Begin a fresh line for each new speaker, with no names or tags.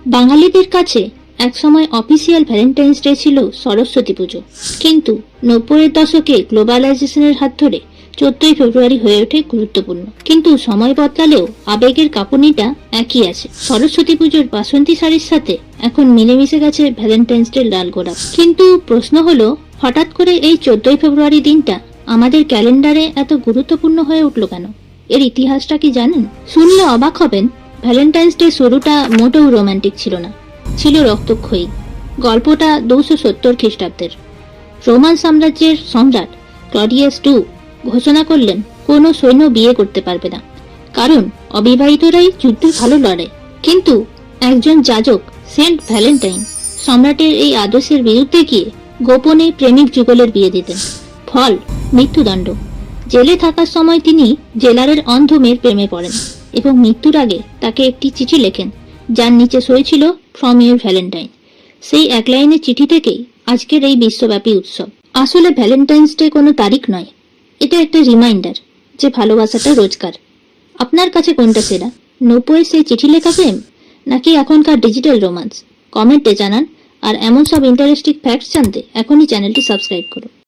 বাঙালিদের কাছে একসময় অফিসিয়াল ভ্যালেন্টাইন্স ডে ছিল সরস্বতী পুজো, কিন্তু 90-এর দশকে গ্লোবালাইজেশনের হাত ধরে 14ই ফেব্রুয়ারি হয়ে ওঠে গুরুত্বপূর্ণ। কিন্তু সময় বদলালেও আবেগের কাঁপুনিটা একই আছে। সরস্বতী পুজোর বাসন্তী শাড়ির সাথে এখন মিলেমিশে গেছে ভ্যালেন্টাইন্স ডে লাল গোলাপ। কিন্তু প্রশ্ন হলো, হঠাৎ করে এই 14ই ফেব্রুয়ারি দিনটা আমাদের ক্যালেন্ডারে এত গুরুত্বপূর্ণ হয়ে উঠল কেন? এর ইতিহাসটা কি জানেন? শুনলে অবাক হবেন, ভ্যালেন্টাইন্স ডে শুরুটা মোটেও রোমান্টিক ছিল না, ছিল রক্তক্ষয়ী। গল্পটা 270 খ্রিস্টাব্দের। রোমান সাম্রাজ্যের সম্রাট ক্লডিয়াস II ঘোষণা করলেন কোনো সৈন্য বিয়ে করতে পারবে না, কারণ অবিবাহিতরাই যুদ্ধে ভালো লড়ে। কিন্তু একজন যাজক সেন্ট ভ্যালেন্টাইন সম্রাটের এই আদর্শের বিরুদ্ধে গিয়ে গোপনে প্রেমিক যুগলের বিয়ে দিতেন। ফল মৃত্যুদণ্ড। জেলে থাকার সময় তিনি জেলারের অন্ধ মেয়ের প্রেমে পড়েন এবং মৃত্যুর আগে তাকে একটি চিঠি লেখেন, যার নিচে সই ছিল ফ্রম ইউর ভ্যালেন্টাইন। সেই এক লাইনের চিঠি থেকেই আজকের এই বিশ্বব্যাপী উৎসব। আসলে ভ্যালেন্টাইন্স ডে কোনো তারিখ নয়, এটা একটা রিমাইন্ডার যে ভালোবাসাটা রোজকার। আপনার কাছে কোনটা সেরা, 90-এর সেই চিঠি লেখা প্রেম, নাকি এখনকার ডিজিটাল রোমান্স? কমেন্টে জানান। আর এমন সব ইন্টারেস্টিং ফ্যাক্টস জানতে এখনই চ্যানেলটি সাবস্ক্রাইব করুন।